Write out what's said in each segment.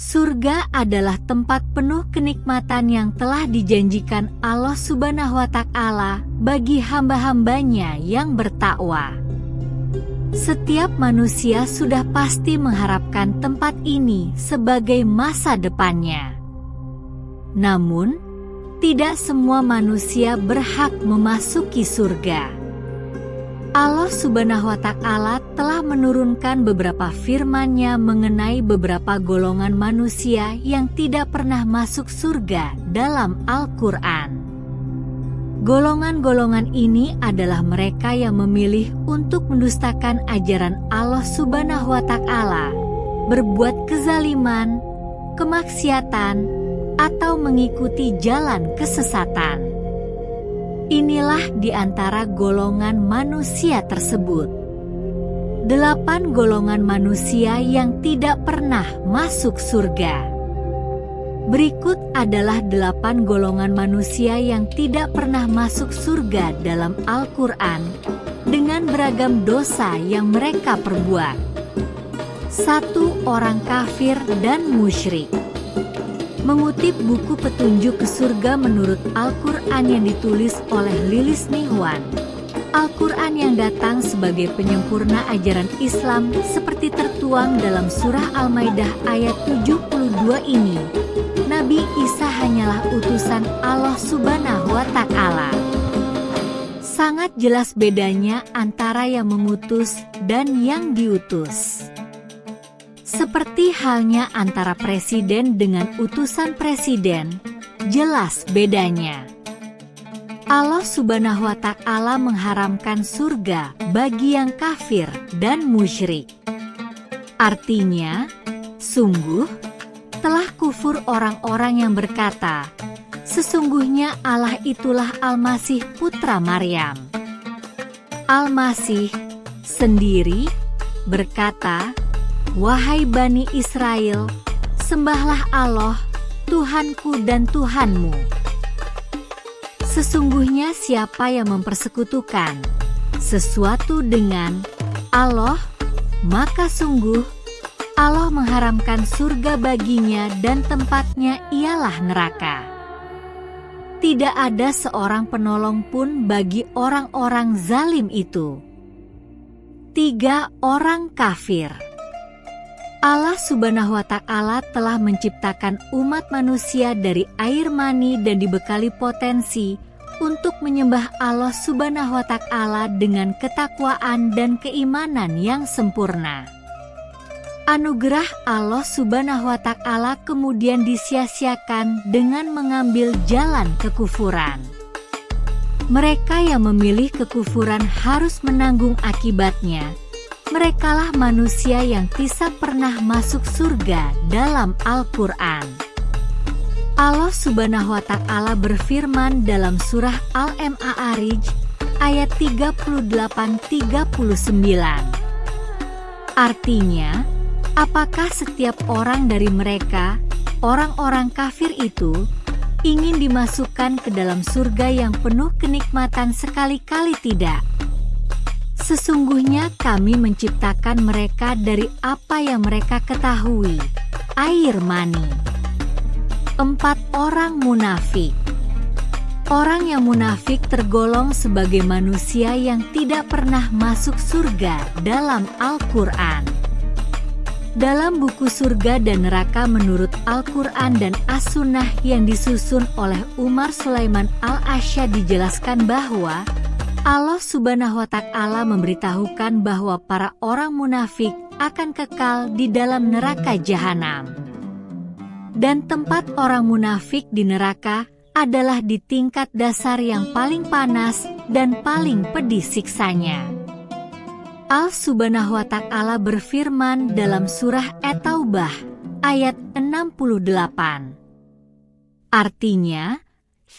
Surga adalah tempat penuh kenikmatan yang telah dijanjikan Allah Subhanahu wa Ta'ala bagi hamba-hambanya yang bertakwa. Setiap manusia sudah pasti mengharapkan tempat ini sebagai masa depannya. Namun, tidak semua manusia berhak memasuki surga. Allah Subhanahu wa Ta'ala telah menurunkan beberapa firman-Nya mengenai beberapa golongan manusia yang tidak pernah masuk surga dalam Al-Quran. Golongan-golongan ini adalah mereka yang memilih untuk mendustakan ajaran Allah Subhanahu wa Ta'ala, berbuat kezaliman, kemaksiatan, atau mengikuti jalan kesesatan. Inilah di antara golongan manusia tersebut. 8 golongan manusia yang tidak pernah masuk surga. Berikut adalah 8 golongan manusia yang tidak pernah masuk surga dalam Al-Quran dengan beragam dosa yang mereka perbuat. 1. Orang kafir dan musyrik. Mengutip buku Petunjuk ke Surga menurut Al-Quran yang ditulis oleh Lilis Nihwan, Al-Quran yang datang sebagai penyempurna ajaran Islam seperti tertuang dalam surah Al-Maidah ayat 72 ini, Nabi Isa hanyalah utusan Allah Subhanahu wa Ta'ala. Sangat jelas bedanya antara yang mengutus dan yang diutus. Seperti halnya antara presiden dengan utusan presiden, jelas bedanya. Allah Subhanahu wa Ta'ala mengharamkan surga bagi yang kafir dan musyrik. Artinya, sungguh telah kufur orang-orang yang berkata, sesungguhnya Allah itulah Al-Masih putra Maryam. Al-Masih sendiri berkata, "Wahai Bani Israel, sembahlah Allah, Tuhanku dan Tuhanmu. Sesungguhnya siapa yang mempersekutukan sesuatu dengan Allah, maka sungguh Allah mengharamkan surga baginya dan tempatnya ialah neraka. Tidak ada seorang penolong pun bagi orang-orang zalim itu." 3. Orang kafir. Allah Subhanahu wa Ta'ala telah menciptakan umat manusia dari air mani dan dibekali potensi untuk menyembah Allah Subhanahu wa Ta'ala dengan ketakwaan dan keimanan yang sempurna. Anugerah Allah Subhanahu wa Ta'ala kemudian disia-siakan dengan mengambil jalan kekufuran. Mereka yang memilih kekufuran harus menanggung akibatnya. Merekalah manusia yang tidak pernah masuk surga dalam Al-Quran. Allah Subhanahu wa Ta'ala berfirman dalam surah Al-Ma'arij ayat 38-39. Artinya, apakah setiap orang dari mereka, orang-orang kafir itu, ingin dimasukkan ke dalam surga yang penuh kenikmatan sekali-kali? Tidak. Sesungguhnya kami menciptakan mereka dari apa yang mereka ketahui, air mani. 4. Orang munafik. Orang yang munafik tergolong sebagai manusia yang tidak pernah masuk surga dalam Al-Quran. Dalam buku Surga dan Neraka menurut Al-Quran dan As-Sunnah yang disusun oleh Umar Sulaiman Al-Asyad dijelaskan bahwa Allah Subhanahu wa Ta'ala memberitahukan bahwa para orang munafik akan kekal di dalam neraka jahanam. Dan tempat orang munafik di neraka adalah di tingkat dasar yang paling panas dan paling pedih siksanya. Allah Subhanahu wa Ta'ala berfirman dalam surah At-Taubah ayat 68. Artinya,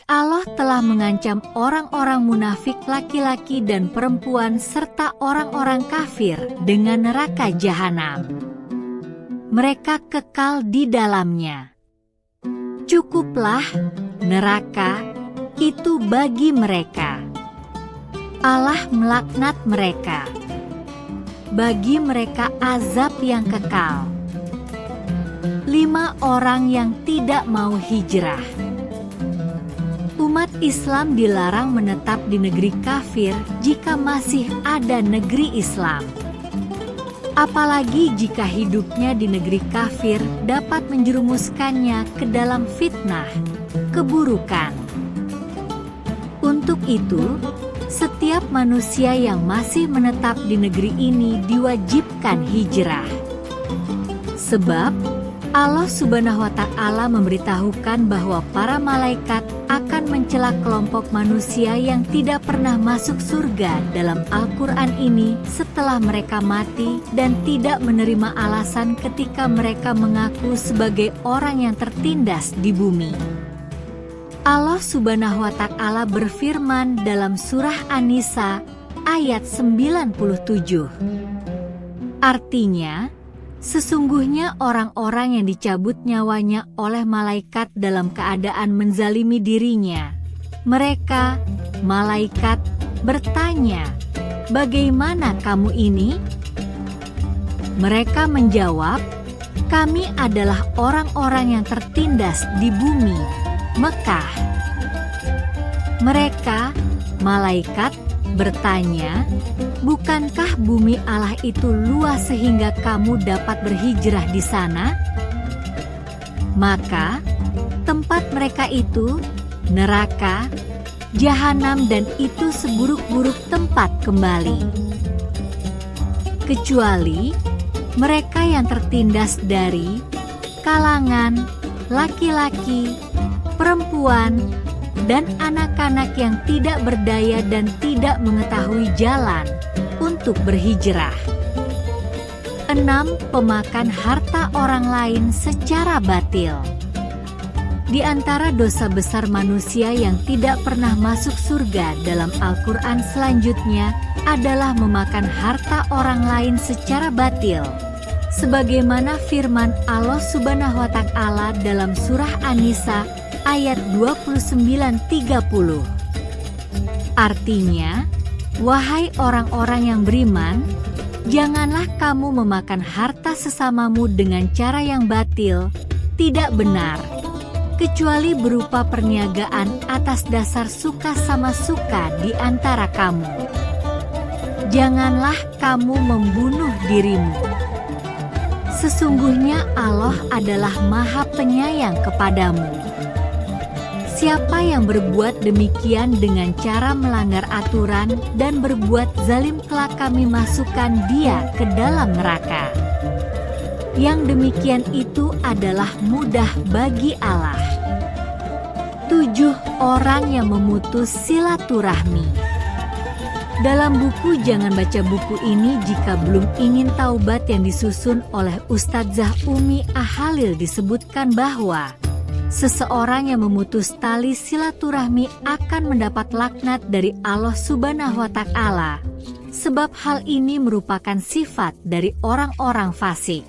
Allah telah mengancam orang-orang munafik laki-laki dan perempuan serta orang-orang kafir dengan neraka jahanam. Mereka kekal di dalamnya. Cukuplah neraka itu bagi mereka. Allah melaknat mereka. Bagi mereka azab yang kekal. 5 orang yang tidak mau hijrah. Umat Islam dilarang menetap di negeri kafir jika masih ada negeri Islam. Apalagi jika hidupnya di negeri kafir dapat menjerumuskannya ke dalam fitnah, keburukan. Untuk itu, setiap manusia yang masih menetap di negeri ini diwajibkan hijrah. Sebab Allah Subhanahu wa Ta'ala memberitahukan bahwa para malaikat akan mencela kelompok manusia yang tidak pernah masuk surga dalam Al-Quran ini setelah mereka mati dan tidak menerima alasan ketika mereka mengaku sebagai orang yang tertindas di bumi. Allah Subhanahu wa Ta'ala berfirman dalam surah An-Nisa ayat 97. Artinya, sesungguhnya orang-orang yang dicabut nyawanya oleh malaikat dalam keadaan menzalimi dirinya. Mereka, malaikat, bertanya, "Bagaimana kamu ini?" Mereka menjawab, "Kami adalah orang-orang yang tertindas di bumi, Mekah." Mereka, malaikat, bertanya, "Bukankah bumi Allah itu luas sehingga kamu dapat berhijrah di sana?" Maka, tempat mereka itu, neraka, jahanam dan itu seburuk-buruk tempat kembali. Kecuali mereka yang tertindas dari kalangan laki-laki, perempuan, dan anak-anak yang tidak berdaya dan tidak mengetahui jalan untuk berhijrah. 6. Pemakan harta orang lain secara batil. Di antara dosa besar manusia yang tidak pernah masuk surga dalam Al-Quran selanjutnya adalah memakan harta orang lain secara batil. Sebagaimana firman Allah Subhanahu wa Ta'ala dalam surah An-Nisa ayat 29-30. Artinya, wahai orang-orang yang beriman, janganlah kamu memakan harta sesamamu dengan cara yang batil, tidak benar, kecuali berupa perniagaan atas dasar suka sama suka di antara kamu. Janganlah kamu membunuh dirimu. Sesungguhnya Allah adalah Maha Penyayang kepadamu. Siapa yang berbuat demikian dengan cara melanggar aturan dan berbuat zalim, kelak Kami masukkan dia ke dalam neraka. Yang demikian itu adalah mudah bagi Allah. 7. Orang yang memutus silaturahmi. Dalam buku Jangan Baca Buku Ini Jika Belum Ingin Taubat yang disusun oleh Ustadzah Umi Ahalil disebutkan bahwa seseorang yang memutus tali silaturahmi akan mendapat laknat dari Allah Subhanahu wa Ta'ala, sebab hal ini merupakan sifat dari orang-orang fasik.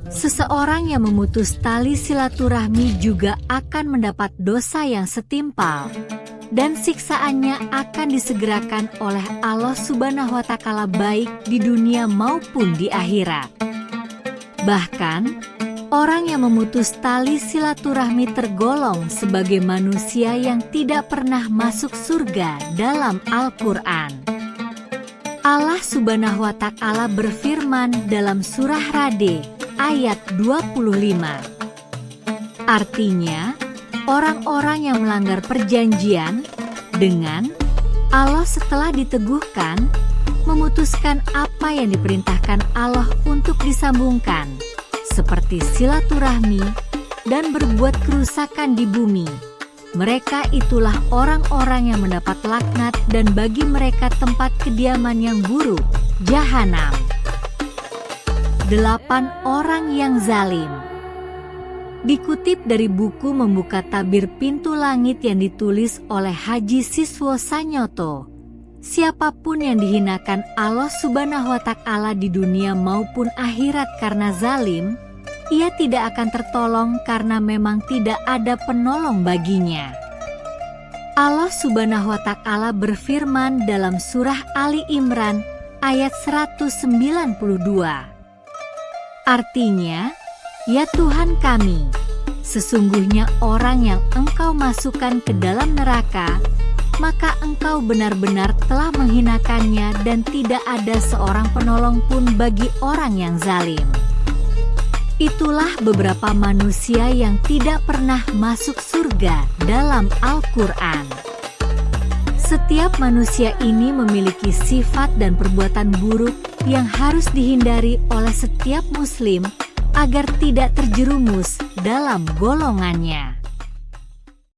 Seseorang yang memutus tali silaturahmi juga akan mendapat dosa yang setimpal, dan siksaannya akan disegerakan oleh Allah Subhanahu wa Ta'ala baik di dunia maupun di akhirat. Bahkan, orang yang memutus tali silaturahmi tergolong sebagai manusia yang tidak pernah masuk surga dalam Al-Quran. Allah Subhanahu wa Ta'ala berfirman dalam surah Ra'd ayat 25. Artinya, orang-orang yang melanggar perjanjian dengan Allah setelah diteguhkan, memutuskan apa yang diperintahkan Allah untuk disambungkan, seperti silaturahmi, dan berbuat kerusakan di bumi. Mereka itulah orang-orang yang mendapat laknat dan bagi mereka tempat kediaman yang buruk, jahanam. 8 orang yang zalim. Dikutip dari buku Membuka Tabir Pintu Langit yang ditulis oleh Haji Siswo Sanyoto, siapapun yang dihinakan Allah Subhanahu wa Ta'ala di dunia maupun akhirat karena zalim, ia tidak akan tertolong karena memang tidak ada penolong baginya. Allah Subhanahu wa Ta'ala berfirman dalam surah Ali Imran ayat 192. Artinya, Ya Tuhan kami, sesungguhnya orang yang Engkau masukkan ke dalam neraka, maka Engkau benar-benar telah menghinakannya dan tidak ada seorang penolong pun bagi orang yang zalim. Itulah beberapa manusia yang tidak pernah masuk surga dalam Al-Quran. Setiap manusia ini memiliki sifat dan perbuatan buruk yang harus dihindari oleh setiap muslim agar tidak terjerumus dalam golongannya.